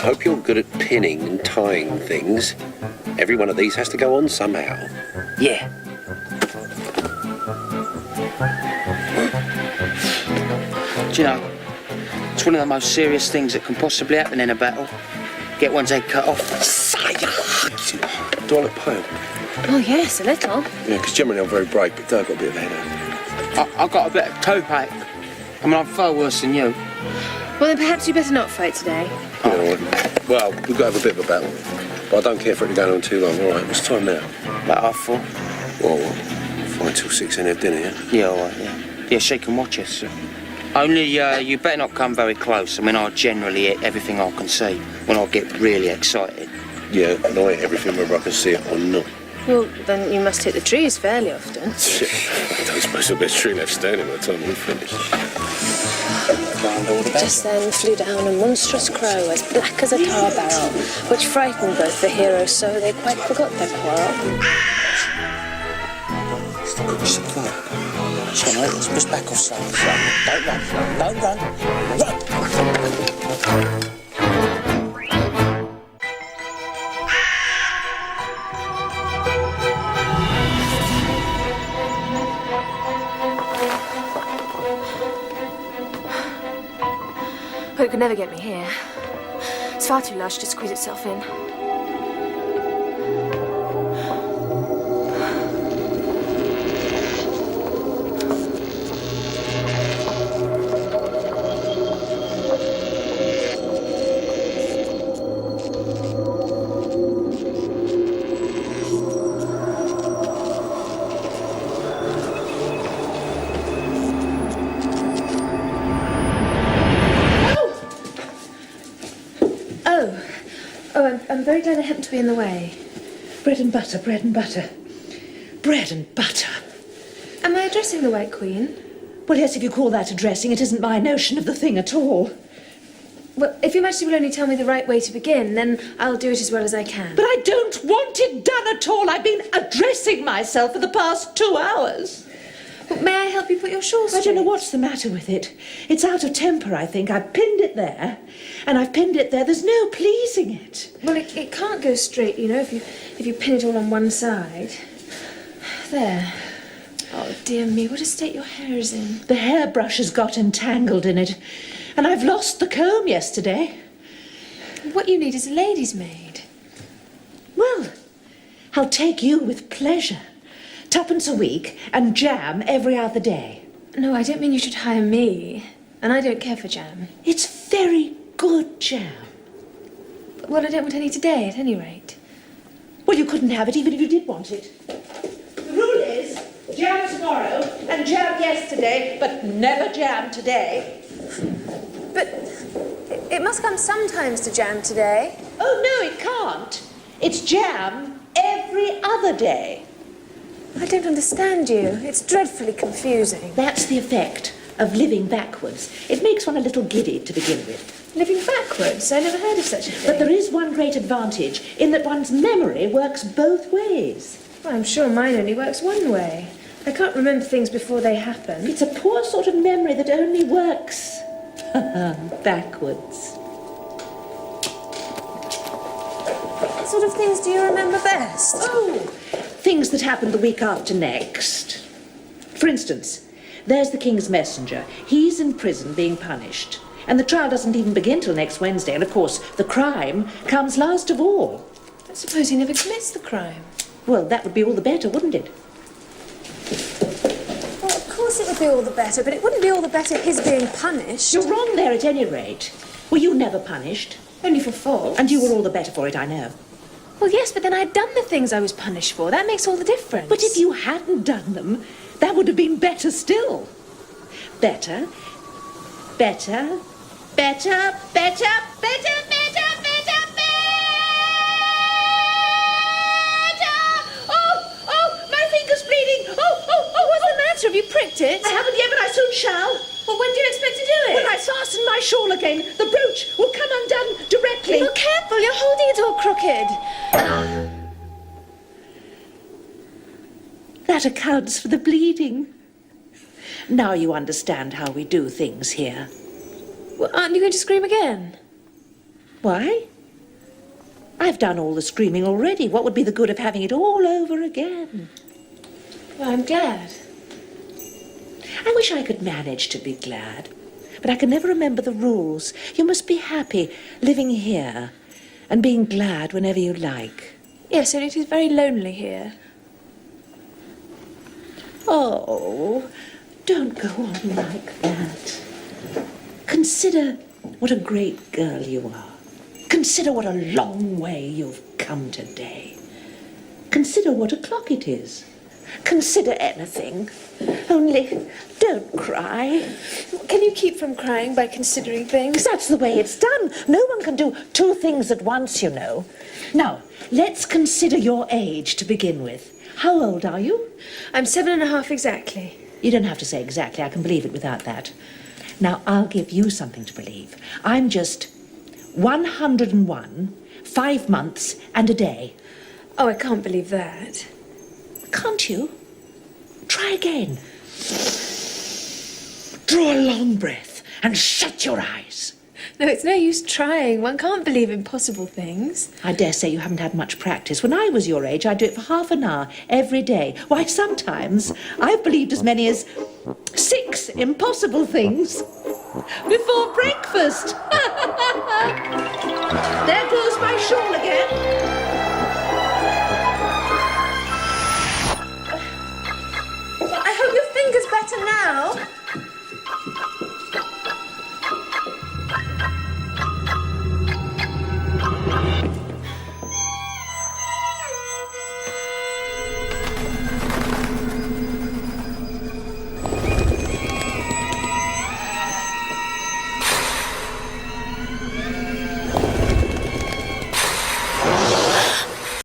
hope you're good at pinning and tying things. Every one of these has to go on somehow. Yeah. Do you know, it's one of the most serious things that can possibly happen in a battle. Get one's head cut off. Do I look pale? Oh, yes, a little. Yeah, because generally I'm very brave, but I've got a bit of a headache. I've got a bit of toothache. I mean, I'm far worse than you. Well, then perhaps you better not fight today. Well, we've got to have a bit of a battle. But I don't care for it to go on too long. All right, what's the time now? About 4:30. Well, 5 till 6 and have dinner, yeah? Yeah, all right, yeah. Yeah, she can watch us. Only, you better not come very close. I mean, I generally hit everything I can see when I get really excited. Yeah, and I hit everything whether I can see it or not. Well, then you must hit the trees fairly often. I don't suppose there'll be a tree left standing by the time we're finished. Just then flew down a monstrous crow as black as a tar barrel, which frightened both the heroes so they quite forgot their quarrel. What's the fuck? It's all right, let's just back off slightly. Don't run, don't run, run! But it could never get me here. It's far too large to squeeze itself in. I'm very glad I happened to be in the way. Bread and butter, bread and butter. Bread and butter. Am I addressing the White Queen? Well, yes, if you call that addressing, it isn't my notion of the thing at all. Well, if Your Majesty will only tell me the right way to begin, then I'll do it as well as I can. But I don't want it done at all. I've been addressing myself for the past 2 hours. Well, may I help you put your shawl straight? I don't know what's the matter with it. It's out of temper, I think. I've pinned it there, and I've pinned it there. There's no pleasing it. Well, it can't go straight, you know, if you pin it all on one side. There. Oh, dear me, what a state your hair is in. The hairbrush has got entangled in it, and I've lost the comb yesterday. What you need is a lady's maid. Well, I'll take you with pleasure. 2pence a week and jam every other day. No, I don't mean you should hire me. And I don't care for jam. It's very good jam. Well, I don't want any today, at any rate. Well, you couldn't have it even if you did want it. The rule is jam tomorrow and jam yesterday, but never jam today. But it must come sometimes to jam today. Oh, no, it can't. It's jam every other day. I don't understand you. It's dreadfully confusing. That's the effect of living backwards. It makes one a little giddy to begin with. Living backwards? I never heard of such a thing. But there is one great advantage in that one's memory works both ways. Well, I'm sure mine only works one way. I can't remember things before they happen. It's a poor sort of memory that only works backwards. What sort of things do you remember best? Oh, things that happened the week after next. For instance, there's the King's messenger. He's in prison being punished. And the trial doesn't even begin till next Wednesday. And, of course, the crime comes last of all. I suppose he never commits the crime. Well, that would be all the better, wouldn't it? Well, of course it would be all the better, but it wouldn't be all the better his being punished. You're wrong there at any rate. Were you never punished? Only for faults. And you were all the better for it, I know. Well, yes, but then I'd done the things I was punished for. That makes all the difference. But if you hadn't done them, that would have been better still. Better, better, better, better, better, better, better, better! Oh, my finger's bleeding! Oh, What's the matter? Have you pricked it? I haven't yet, but I soon shall. Well, when do you expect to do it? When I fasten my shawl again, the brooch will come undone directly. Well, careful, you're holding it all crooked. That accounts for the bleeding. Now you understand how we do things here. Well, aren't you going to scream again? Why? I've done all the screaming already. What would be the good of having it all over again? Well, I'm glad. I wish I could manage to be glad, but I can never remember the rules. You must be happy living here and being glad whenever you like. Yes, only it is very lonely here. Oh, don't go on like that. Consider what a great girl you are. Consider what a long way you've come today. Consider what o'clock it is. Consider anything. Only don't cry. Can you keep from crying by considering things? Because that's the way it's done. No one can do two things at once, you know. Now, let's consider your age to begin with. How old are you? I'm 7.5 exactly. You don't have to say exactly. I can believe it without that. Now, I'll give you something to believe. I'm just 101, 5 months and a day. Oh, I can't believe that. Can't you? Try again. Draw a long breath and shut your eyes. No, it's no use trying. One can't believe impossible things. I dare say you haven't had much practice. When I was your age, I'd do it for half an hour every day. Why, sometimes I've believed as many as 6 impossible things before breakfast. There goes my shawl again. I hope your finger's better now.